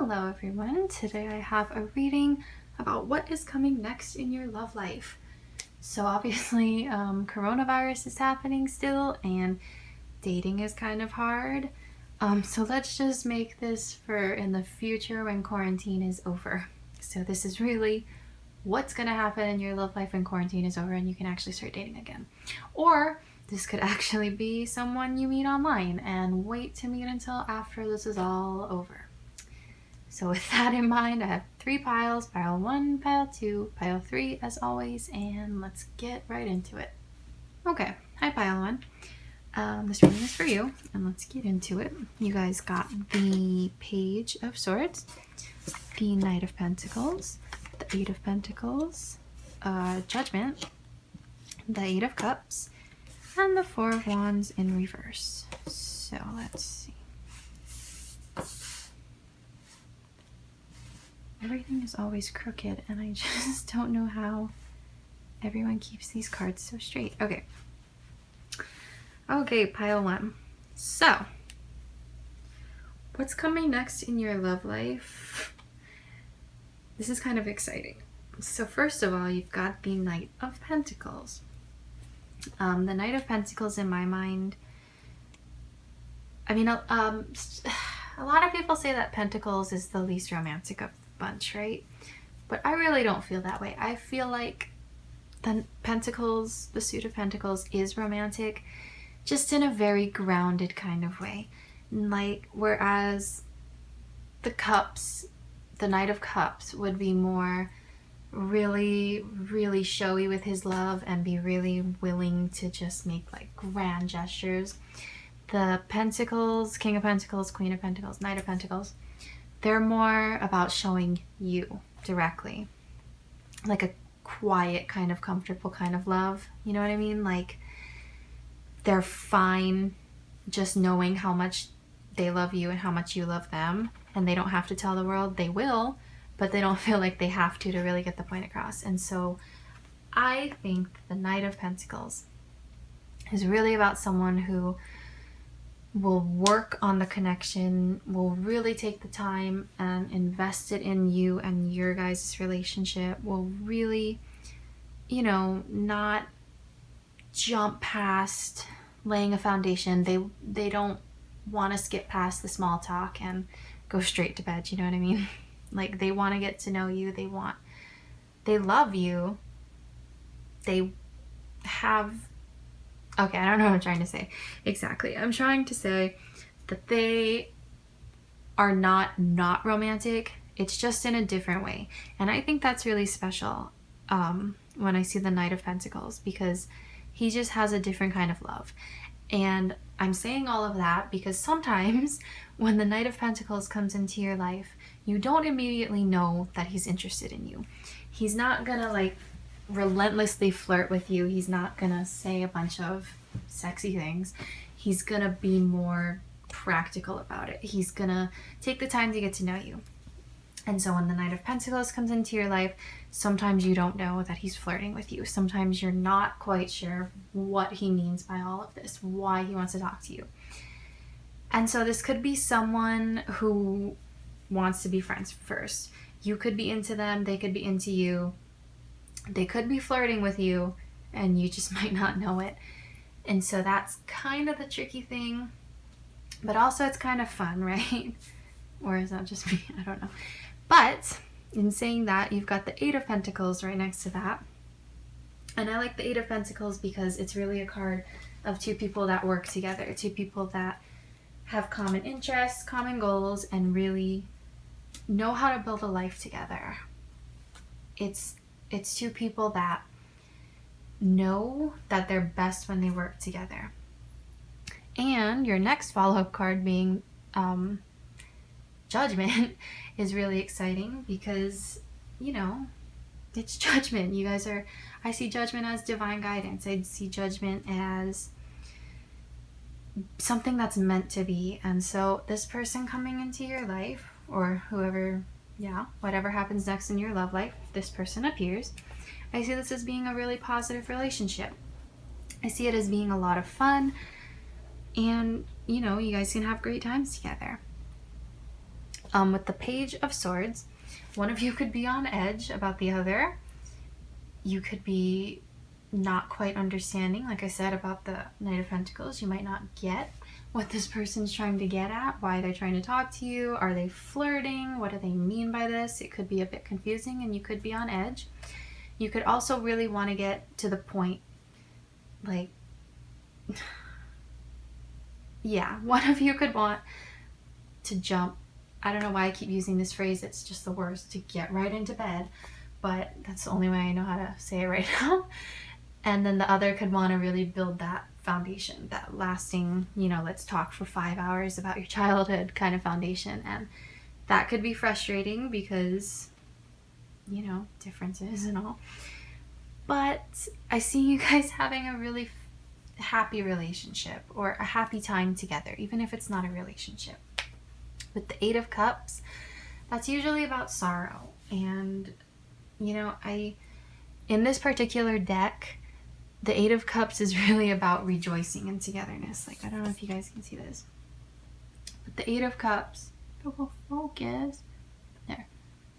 Hello everyone, today I have a reading about what is coming next in your love life. So obviously coronavirus is happening still and dating is kind of hard. So let's just make this for in the future when quarantine is over. So this is really what's going to happen in your love life when quarantine is over and you can actually start dating again. Or this could actually be someone you meet online and wait to meet until after this is all over. So with that in mind, I have 3 piles, pile 1, pile 2, pile 3 as always, and let's get right into it. Okay, hi pile 1. This reading is for you, and let's get into it. You guys got the Page of Swords, the Knight of Pentacles, the 8 of Pentacles, Judgment, the 8 of Cups, and the 4 of Wands in reverse. So let's see. Everything is always crooked and I just don't know how everyone keeps these cards so straight. Okay, pile 1. So, what's coming next in your love life? This is kind of exciting. So first of all, you've got the Knight of Pentacles. The Knight of Pentacles in my mind, I mean, a lot of people say that Pentacles is the least romantic of bunch, right? But I really don't feel that way. I feel like the Pentacles, the suit of Pentacles is romantic, just in a very grounded kind of way. Like, whereas the Cups, the Knight of Cups would be more really showy with his love and be really willing to just make like grand gestures. The Pentacles, King of Pentacles, Queen of Pentacles, Knight of Pentacles, they're more about showing you directly, like a quiet kind of comfortable kind of love. You know what I mean? Like, they're fine just knowing how much they love you and how much you love them, and they don't have to tell the world. They will, but they don't feel like they have to really get the point across. And so I think the Knight of Pentacles is really about someone who will work on the connection, will really take the time and invest it in you and your guys' relationship, will really, you know, not jump past laying a foundation. They don't want to skip past the small talk and go straight to bed, you know what I mean? Like, they want to get to know you, they love you, they have, okay, I don't know what I'm trying to say exactly. I'm trying to say that they are not romantic. It's just in a different way. And I think that's really special when I see the Knight of Pentacles, because he just has a different kind of love. And I'm saying all of that because sometimes when the Knight of Pentacles comes into your life, you don't immediately know that he's interested in you. He's not gonna like relentlessly flirt with you. He's not gonna say a bunch of sexy things. He's gonna be more practical about it. He's gonna take the time to get to know you. And so when the Knight of Pentacles comes into your life, sometimes you don't know that he's flirting with you. Sometimes you're not quite sure what he means by all of this, why he wants to talk to you. And so this could be someone who wants to be friends first. You could be into them, they could be into you. They could be flirting with you and you just might not know it. And so that's kind of the tricky thing. But also it's kind of fun, right? Or is that just me? I don't know. But in saying that, you've got the 8 of Pentacles right next to that. And I like the 8 of Pentacles because it's really a card of 2 people that work together. 2 people that have common interests, common goals, and really know how to build a life together. It's 2 people that know that they're best when they work together. And your next follow-up card being Judgment is really exciting because, you know, it's Judgment. You guys are, I see Judgment as divine guidance. I see Judgment as something that's meant to be. And so this person coming into your life, or whoever, whatever happens next in your love life, this person appears. I see this as being a really positive relationship. I see it as being a lot of fun, and you know, you guys can have great times together. With the Page of Swords, one of you could be on edge about the other. You could be not quite understanding, like I said, about the Knight of Pentacles. You might not get what this person's trying to get at, why they're trying to talk to you. Are they flirting? What do they mean by this? It could be a bit confusing and you could be on edge. You could also really want to get to the point. Like, yeah, one of you could want to jump. I don't know why I keep using this phrase. It's just the worst, to get right into bed. But that's the only way I know how to say it right now. And then the other could want to really build that foundation, that lasting, let's talk for 5 hours about your childhood kind of foundation. And that could be frustrating because, differences and all. But I see you guys having a really happy relationship or a happy time together, even if it's not a relationship. With the Eight of Cups, that's usually about sorrow. And, in this particular deck, the Eight of Cups is really about rejoicing and togetherness. Like, I don't know if you guys can see this. But the Eight of Cups, focus. There.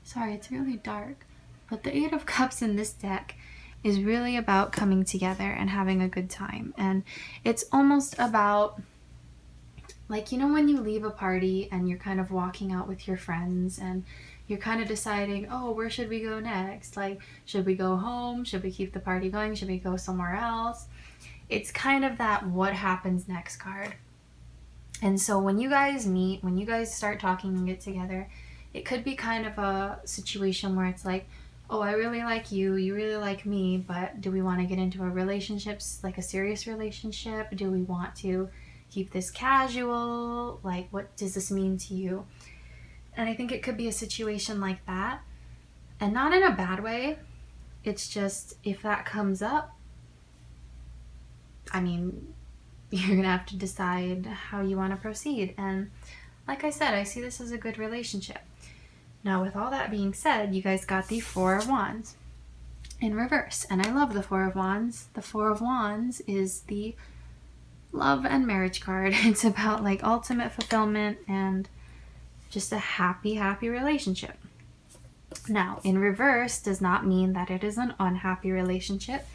Sorry, it's really dark. But the Eight of Cups in this deck is really about coming together and having a good time. And it's almost about, like, when you leave a party and you're kind of walking out with your friends and you're kind of deciding, oh, where should we go next? Like, should we go home? Should we keep the party going? Should we go somewhere else? It's kind of that what happens next card. And so when you guys meet, when you guys start talking and get together, it could be kind of a situation where it's like, oh, I really like you, you really like me, but do we want to get into a relationship, like a serious relationship? Do we want to keep this casual? Like, what does this mean to you? And I think it could be a situation like that. And not in a bad way. It's just, if that comes up, I mean, you're going to have to decide how you want to proceed. And like I said, I see this as a good relationship. Now, with all that being said, you guys got the Four of Wands in reverse. And I love the Four of Wands. The Four of Wands is the love and marriage card. It's about like ultimate fulfillment and just a happy relationship. Now, in reverse does not mean that it is an unhappy relationship.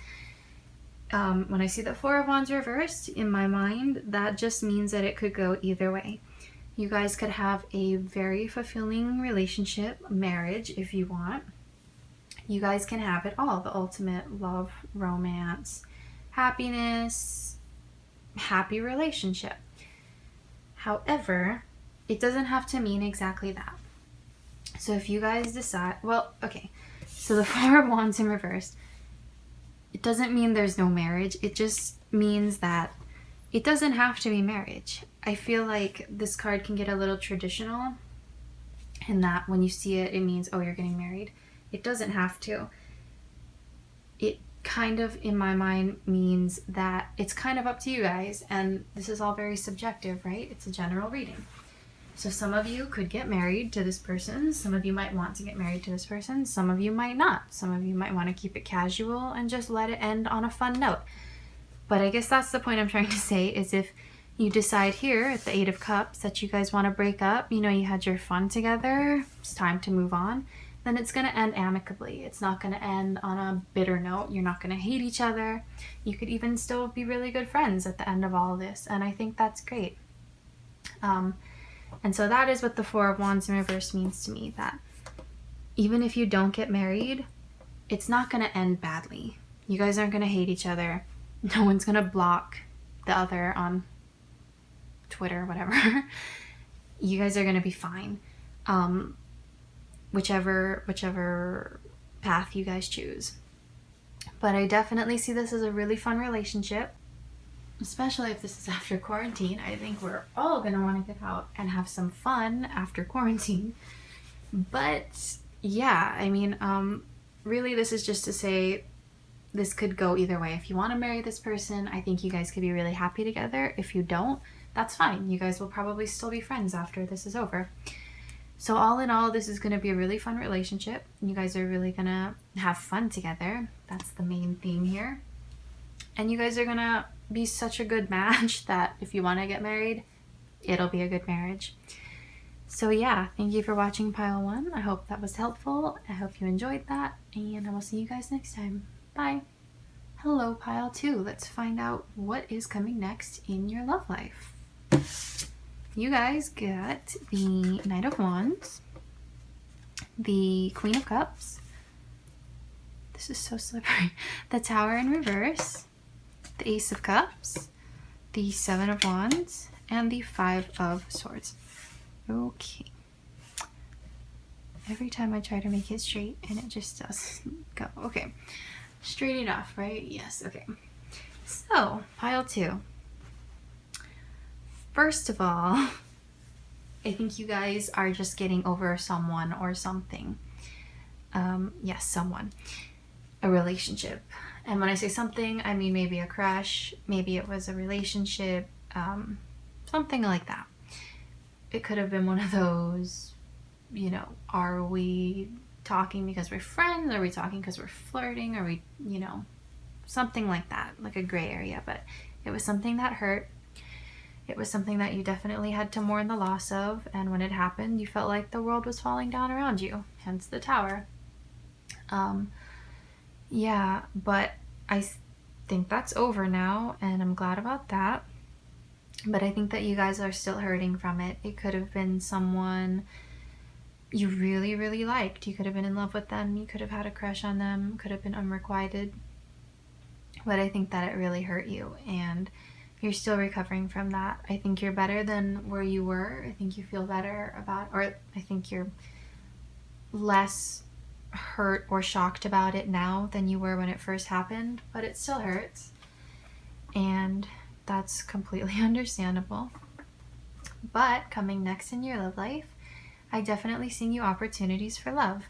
When I see the Four of Wands reversed, in my mind, that just means that it could go either way. You guys could have a very fulfilling relationship, marriage, if you want. You guys can have it all, the ultimate love, romance, happiness, happy relationship. However, it doesn't have to mean exactly that. So if you guys decide, well, okay, so the Four of Wands in reverse, it doesn't mean there's no marriage. It just means that it doesn't have to be marriage. I feel like this card can get a little traditional in that when you see it, it means, oh, you're getting married. It doesn't have to. It kind of, in my mind, means that it's kind of up to you guys. And this is all very subjective, right? It's a general reading. So some of you could get married to this person. Some of you might want to get married to this person. Some of you might not. Some of you might want to keep it casual and just let it end on a fun note. But I guess that's the point I'm trying to say, is if you decide here at the Eight of Cups that you guys want to break up, you had your fun together, it's time to move on, then it's going to end amicably. It's not going to end on a bitter note. You're not going to hate each other. You could even still be really good friends at the end of all of this. And I think that's great. And so that is what the Four of Wands in reverse means to me, that even if you don't get married, it's not going to end badly. You guys aren't going to hate each other. No one's going to block the other on Twitter, whatever. You guys are going to be fine. Whichever path you guys choose. But I definitely see this as a really fun relationship. Especially if this is after quarantine. I think we're all going to want to get out and have some fun after quarantine. But yeah, I mean, really this is just to say this could go either way. If you want to marry this person, I think you guys could be really happy together. If you don't, that's fine. You guys will probably still be friends after this is over. So all in all, this is going to be a really fun relationship. You guys are really going to have fun together. That's the main theme here. And you guys are going to be such a good match that if you want to get married, it'll be a good marriage. So yeah, thank you for watching pile 1. I hope that was helpful. I hope you enjoyed that, and I will see you guys next time. Bye. Hello, pile 2. Let's find out what is coming next in your love life. You guys got the Knight of Wands, the Queen of Cups, this is so slippery, the Tower in reverse, the Ace of Cups, the Seven of Wands, and the Five of Swords. Okay. Every time I try to make it straight and it just doesn't go. Okay. Straight it off, right? Yes. Okay. So, pile 2. First of all, I think you guys are just getting over someone or something. Yes, someone. A relationship. And when I say something, I mean maybe a crush, maybe it was a relationship, something like that. It could have been one of those, you know, are we talking because we're friends? Are we talking because we're flirting? Are we, you know, something like that, like a gray area. But it was something that hurt. It was something that you definitely had to mourn the loss of. And when it happened, you felt like the world was falling down around you, hence the Tower. Yeah, but I think that's over now, and I'm glad about that. But I think that you guys are still hurting from it. It could have been someone you really, really liked. You could have been in love with them. You could have had a crush on them. Could have been unrequited. But I think that it really hurt you, and you're still recovering from that. I think you're better than where you were. I think you feel better about, or I think you're less hurt or shocked about it now than you were when it first happened, but it still hurts, and that's completely understandable. But coming next in your love life, I definitely see you opportunities for love.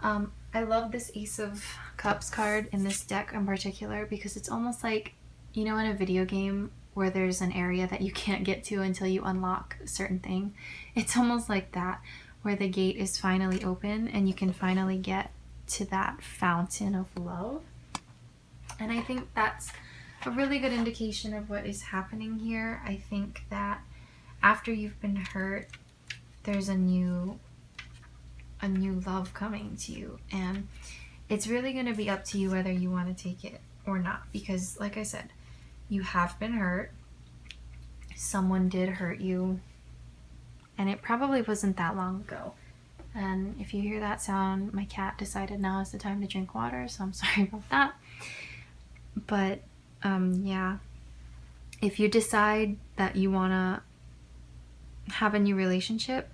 I love this Ace of Cups card in this deck in particular because it's almost like, you know, in a video game where there's an area that you can't get to until you unlock a certain thing. It's almost like that, where the gate is finally open and you can finally get to that fountain of love. And I think that's a really good indication of what is happening here. I think that after you've been hurt, there's a new love coming to you, and it's really going to be up to you whether you want to take it or not, because like I said, you have been hurt. Someone did hurt you, and it probably wasn't that long ago. And if you hear that sound, my cat decided now is the time to drink water, so I'm sorry about that. But yeah, if you decide that you want to have a new relationship,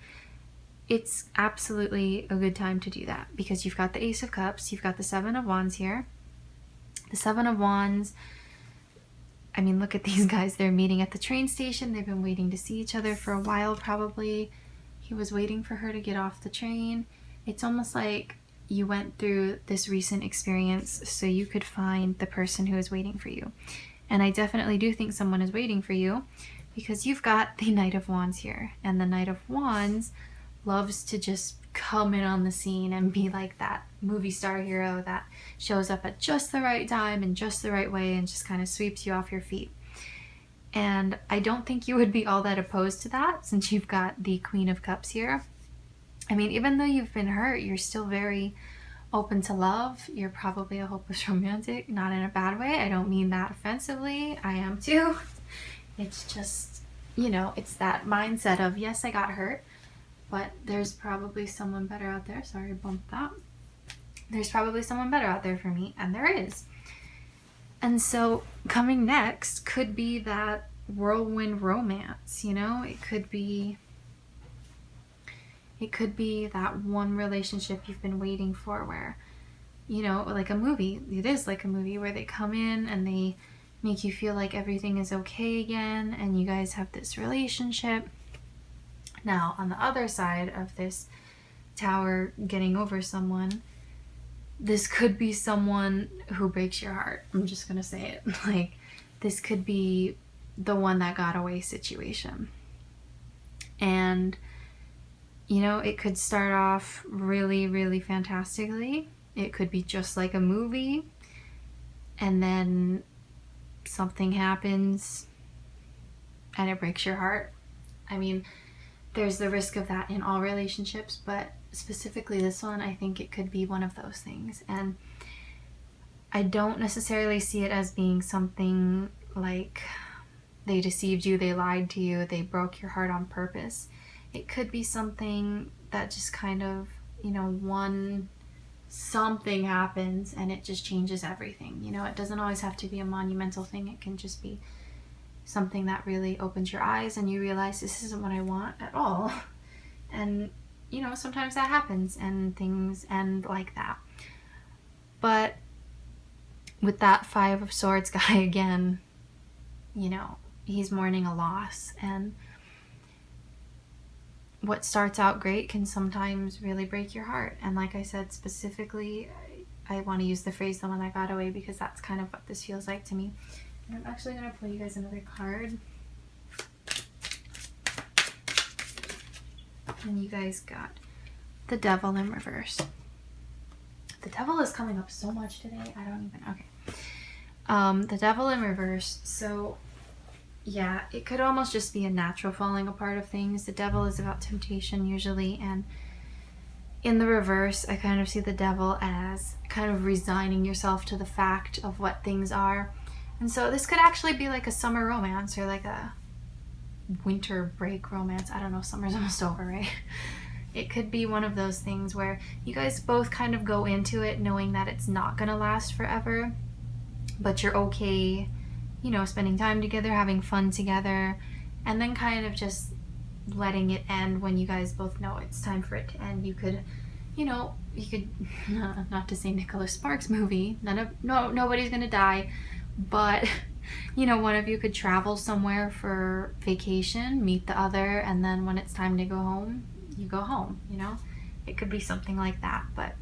it's absolutely a good time to do that, because you've got the Ace of Cups, you've got the Seven of Wands here. The Seven of Wands, I mean, look at these guys. They're meeting at the train station. They've been waiting to see each other for a while, probably. He was waiting for her to get off the train. It's almost like you went through this recent experience so you could find the person who is waiting for you. And I definitely do think someone is waiting for you, because you've got the Knight of Wands here. And the Knight of Wands loves to just come in on the scene and be like that movie star hero that shows up at just the right time and just the right way and just kind of sweeps you off your feet. And I don't think you would be all that opposed to that, since you've got the Queen of Cups here. I mean, even though you've been hurt, you're still very open to love. You're probably a hopeless romantic, not in a bad way. I don't mean that offensively. I am too. It's just, you know, it's that mindset of, yes, I got hurt, but there's probably someone better out there. Sorry, I bumped that. There's probably someone better out there for me, and there is. And so coming next could be that whirlwind romance, you know? It could be that one relationship you've been waiting for, where, you know, like a movie. It is like a movie where they come in and they make you feel like everything is okay again, and you guys have this relationship. Now, on the other side of this Tower getting over someone, this could be someone who breaks your heart. I'm just gonna say it. Like, this could be the one that got away situation. And, you know, it could start off really, really fantastically. It could be just like a movie, and then something happens and it breaks your heart. I mean, there's the risk of that in all relationships, but specifically this one, I think it could be one of those things. And I don't necessarily see it as being something like they deceived you, they lied to you, they broke your heart on purpose. It could be something that just kind of, something happens and it just changes everything. It doesn't always have to be a monumental thing. It can just be something that really opens your eyes and you realize this isn't what I want at all. And, sometimes that happens and things end like that. But with that 5 of Swords guy again, he's mourning a loss, and what starts out great can sometimes really break your heart. And like I said, specifically, I want to use the phrase "the one that got away" because that's kind of what this feels like to me. And I'm actually going to pull you guys another card. And you guys got the Devil in reverse. The Devil is coming up so much today. I don't even... Okay. The Devil in reverse. So, yeah, it could almost just be a natural falling apart of things. The Devil is about temptation usually, and in the reverse, I kind of see the Devil as kind of resigning yourself to the fact of what things are. And so this could actually be like a summer romance or like a winter break romance. I don't know, summer's almost over, right? It could be one of those things where you guys both kind of go into it knowing that it's not going to last forever, but you're okay, spending time together, having fun together, and then kind of just letting it end when you guys both know it's time for it to end. You could, not to say Nicholas Sparks movie, nobody's going to die, but one of you could travel somewhere for vacation, meet the other, and then when it's time to go home, you go home, It could be something like that, but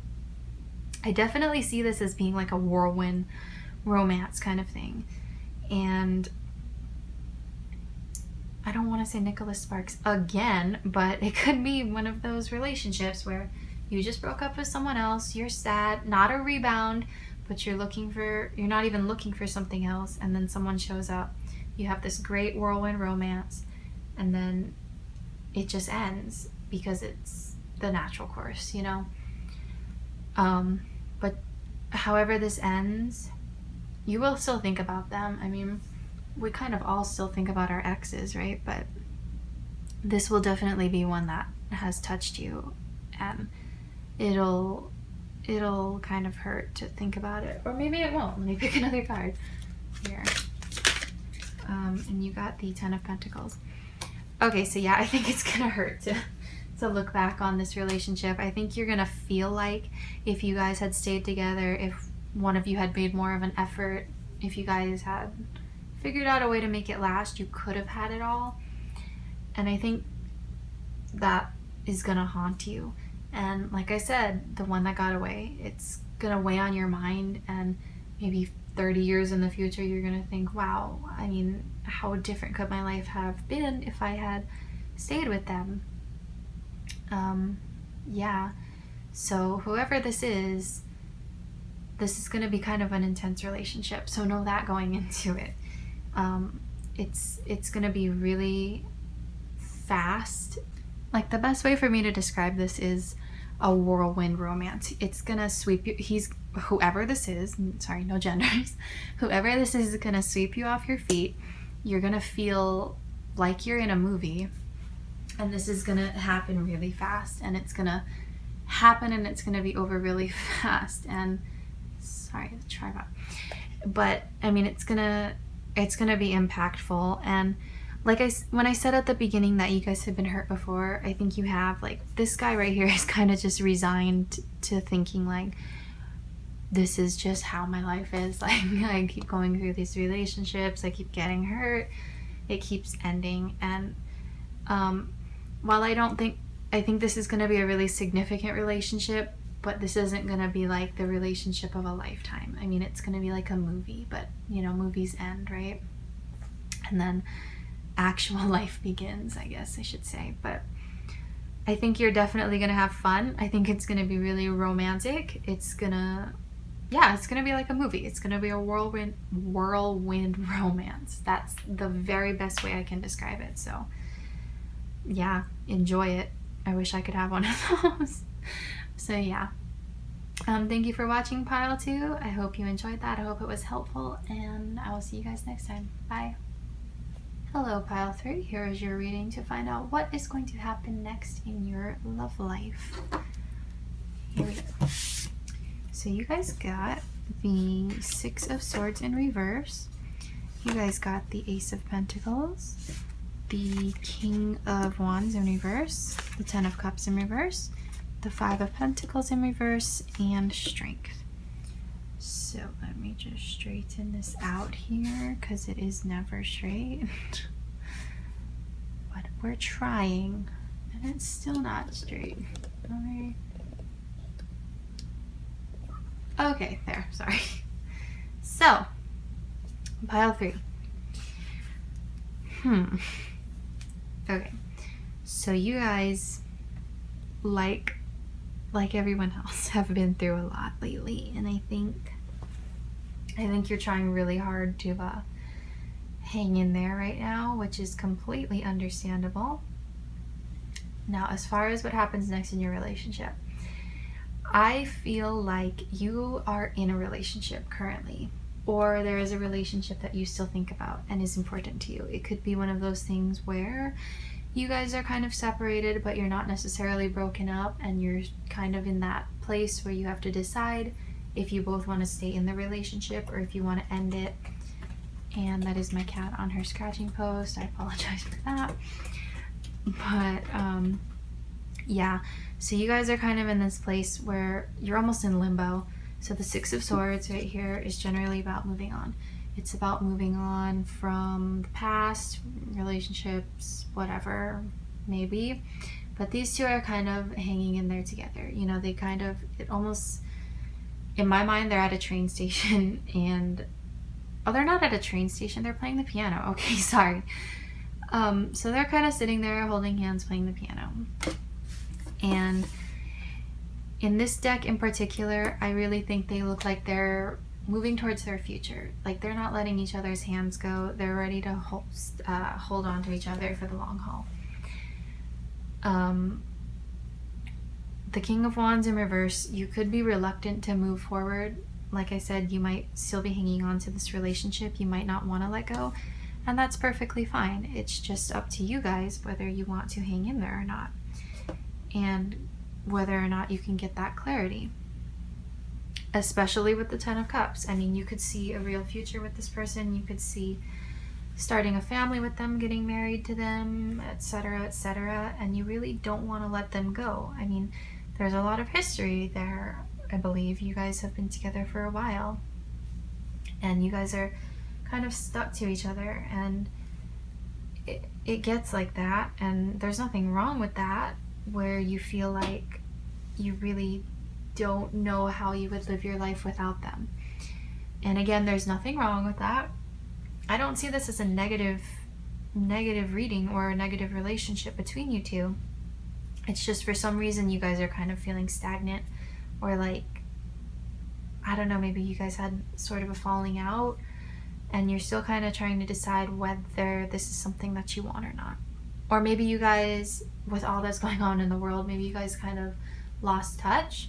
I definitely see this as being like a whirlwind romance kind of thing. And I don't want to say Nicholas Sparks again, but it could be one of those relationships where you just broke up with someone else, you're sad, not a rebound, but you're not even looking for something else, and then someone shows up. You have this great whirlwind romance, and then it just ends because it's the natural course, But however this ends, you will still think about them. I mean, we kind of all still think about our exes, right? But this will definitely be one that has touched you, and it'll kind of hurt to think about it, or maybe it won't. Let me pick another card here. And you got the 10 of Pentacles. Okay, so yeah, I think it's gonna hurt to look back on this relationship. I think you're gonna feel like if you guys had stayed together, if one of you had made more of an effort, if you guys had figured out a way to make it last, you could have had it all. And I think that is gonna haunt you. And like I said, the one that got away, it's gonna weigh on your mind, and maybe 30 years in the future you're gonna think, wow, I mean, how different could my life have been if I had stayed with them? Yeah, so whoever this is gonna be kind of an intense relationship, so know that going into it. It's gonna be really fast. Like, the best way for me to describe this is a whirlwind romance. It's gonna sweep you. Whoever this is, sorry, no genders, whoever this is gonna sweep you off your feet. You're gonna feel like you're in a movie, and this is gonna happen really fast, and it's gonna happen, and it's gonna be over really fast. And sorry, the tripod, but I mean, it's gonna be impactful. And like when I said at the beginning that you guys have been hurt before, I think you have. Like, this guy right here is kind of just resigned to thinking like, this is just how my life is. Like, I keep going through these relationships, I keep getting hurt, it keeps ending. And while I think this is going to be a really significant relationship, but this isn't going to be like the relationship of a lifetime. I mean, it's going to be like a movie, but movies end, right? And then actual life begins, I guess I should say. But I think you're definitely going to have fun. I think it's going to be really romantic. It's going to be like a movie. It's going to be a whirlwind romance. That's the very best way I can describe it. So yeah, enjoy it. I wish I could have one of those. So yeah. Thank you for watching Pile 2. I hope you enjoyed that. I hope it was helpful, and I will see you guys next time. Bye. Hello, Pile 3. Here is your reading to find out what is going to happen next in your love life. Here we go. So you guys got the Six of Swords in reverse. You guys got the Ace of Pentacles, the King of Wands in reverse, the Ten of Cups in reverse, the Five of Pentacles in reverse, and Strength. So let me just straighten this out here because it is never straight. But we're trying, and it's still not straight. Okay, there, sorry. So, Pile 3. Okay, so you guys, like everyone else, have been through a lot lately, and I think you're trying really hard to hang in there right now, which is completely understandable. Now, as far as what happens next in your relationship, I feel like you are in a relationship currently, or there is a relationship that you still think about and is important to you. It could be one of those things where you guys are kind of separated, but you're not necessarily broken up, and you're kind of in that place where you have to decide if you both want to stay in the relationship or if you want to end it. And that is my cat on her scratching post. I apologize for that. But yeah, so you guys are kind of in this place where you're almost in limbo. So the Six of Swords right here is generally about moving on. It's about moving on from the past, relationships, whatever, maybe. But these two are kind of hanging in there together. You know, they kind of, it almost, in my mind, they're at a train station and, oh, they're not at a train station. They're playing the piano. Okay, sorry. So they're kind of sitting there holding hands, playing the piano. And in this deck in particular, I really think they look like they're moving towards their future. Like they're not letting each other's hands go. They're ready to hold on to each other for the long haul. The King of Wands in reverse, you could be reluctant to move forward. Like I said, you might still be hanging on to this relationship. You might not want to let go, and that's perfectly fine. It's just up to you guys whether you want to hang in there or not, and whether or not you can get that clarity. Especially with the Ten of Cups. I mean, you could see a real future with this person. You could see starting a family with them, getting married to them, etc., and you really don't want to let them go. I mean, there's a lot of history there. I believe you guys have been together for a while, and you guys are kind of stuck to each other, and it gets like that, and there's nothing wrong with that, where you feel like you really don't know how you would live your life without them. And again, there's nothing wrong with that. I don't see this as a negative reading or a negative relationship between you two. It's just for some reason you guys are kind of feeling stagnant, or like, I don't know, maybe you guys had sort of a falling out and you're still kind of trying to decide whether this is something that you want or not. Or maybe you guys, with all that's going on in the world, maybe you guys kind of lost touch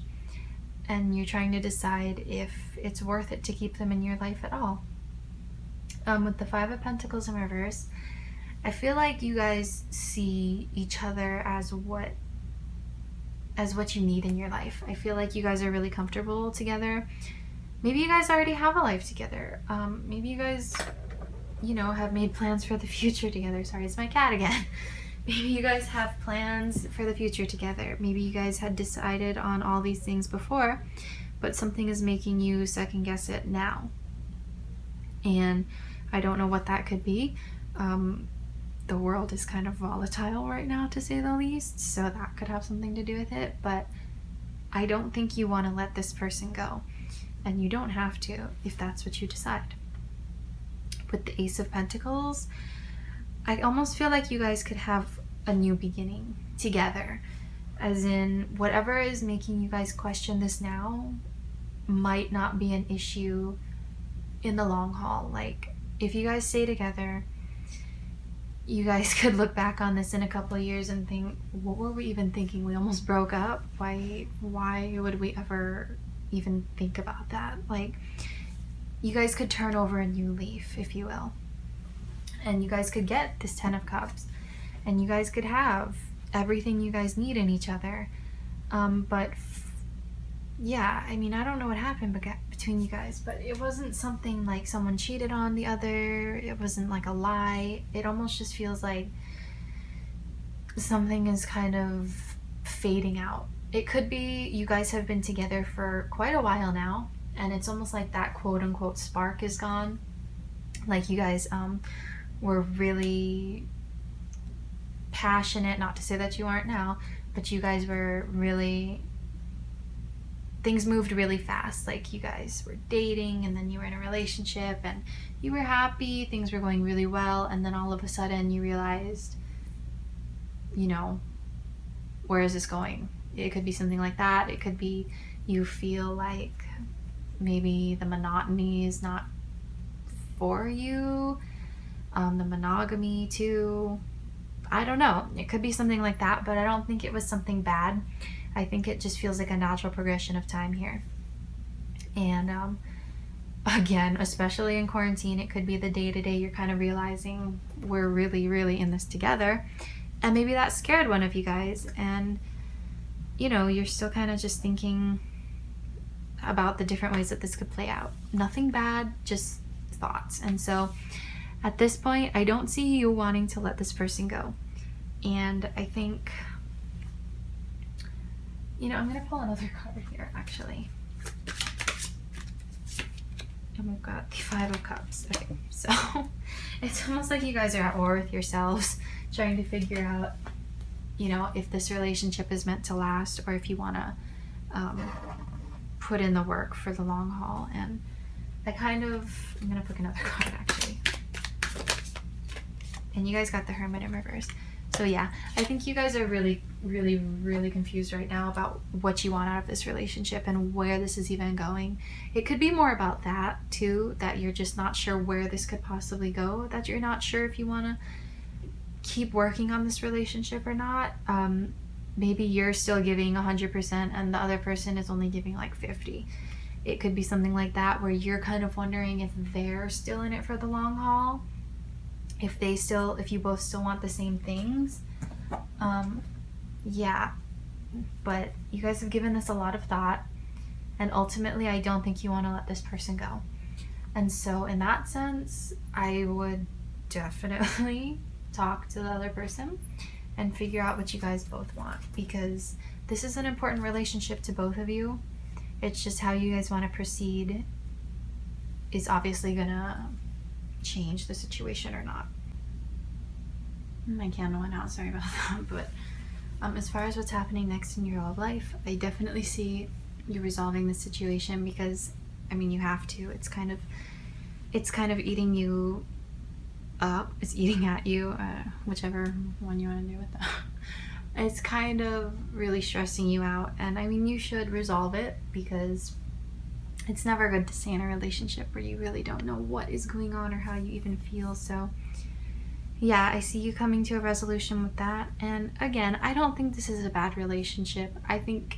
and you're trying to decide if it's worth it to keep them in your life at all. With the Five of Pentacles in reverse, I feel like you guys see each other as what you need in your life. I feel like you guys are really comfortable together. Maybe you guys already have a life together. Maybe you guys, you know, have made plans for the future together. Sorry, it's my cat again. Maybe you guys have plans for the future together. Maybe you guys had decided on all these things before, but something is making you second guess it now. And I don't know what that could be. The world is kind of volatile right now, to say the least, so that could have something to do with it, but I don't think you want to let this person go, and you don't have to if that's what you decide. With the Ace of Pentacles, I almost feel like you guys could have a new beginning together, as in whatever is making you guys question this now might not be an issue in the long haul. Like, if you guys stay together, you guys could look back on this in a couple of years and think, what were we even thinking? We almost broke up. Why would we ever even think about that? Like, you guys could turn over a new leaf, if you will. And you guys could get this 10 of Cups. And you guys could have everything you guys need in each other. Yeah, I mean, I don't know what happened between you guys, but it wasn't something like someone cheated on the other. It wasn't like a lie. It almost just feels like something is kind of fading out. It could be you guys have been together for quite a while now, and it's almost like that quote-unquote spark is gone. Like you guys were really passionate, not to say that you aren't now, but you guys were really, things moved really fast. Like you guys were dating, and then you were in a relationship, and you were happy, things were going really well, and then all of a sudden you realized, you know, where is this going? It could be something like that. It could be you feel like maybe the monotony is not for you, the monogamy too. I don't know. It could be something like that, but I don't think it was something bad. I think it just feels like a natural progression of time here. And again, especially in quarantine, it could be the day-to-day you're kind of realizing we're really, really in this together. And maybe that scared one of you guys, and you know, you're still kind of just thinking about the different ways that this could play out. Nothing bad, just thoughts. And so at this point, I don't see you wanting to let this person go. And I think, you know, I'm going to pull another card here, actually. And we've got the 5 of Cups. Okay, so it's almost like you guys are at war with yourselves, trying to figure out, you know, if this relationship is meant to last, or if you want to put in the work for the long haul. And I'm going to pick another card, actually. And you guys got the Hermit in reverse. So yeah, I think you guys are really, really, really confused right now about what you want out of this relationship and where this is even going. It could be more about that too, that you're just not sure where this could possibly go, that you're not sure if you want to keep working on this relationship or not. Maybe you're still giving 100% and the other person is only giving like 50. It could be something like that, where you're kind of wondering if they're still in it for the long haul, if you both still want the same things. Yeah, but you guys have given this a lot of thought, and ultimately I don't think you want to let this person go. And so in that sense, I would definitely talk to the other person and figure out what you guys both want, because this is an important relationship to both of you. It's just how you guys want to proceed is obviously gonna change the situation or not. My candle went out, sorry about that. But as far as what's happening next in your love life, I definitely see you resolving the situation, because I mean, you have to. It's kind of eating you up. It's eating at you, whichever one you want to do with that. It's kind of really stressing you out, and I mean, you should resolve it, because it's never good to stay in a relationship where you really don't know what is going on or how you even feel. So yeah, I see you coming to a resolution with that. And again, I don't think this is a bad relationship. I think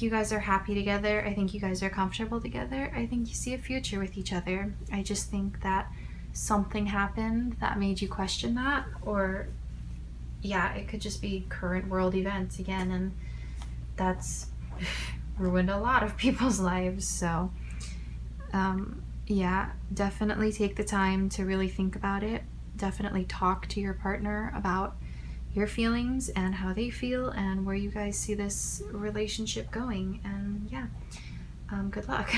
you guys are happy together. I think you guys are comfortable together. I think you see a future with each other. I just think that something happened that made you question that, or yeah, it could just be current world events again, and that's ruined a lot of people's lives. So yeah, definitely take the time to really think about it. Definitely talk to your partner about your feelings and how they feel and where you guys see this relationship going. And yeah, good luck.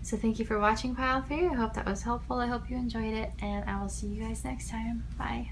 So thank you for watching, Pile 3. I hope that was helpful. I hope you enjoyed it, and I will see you guys next time. Bye.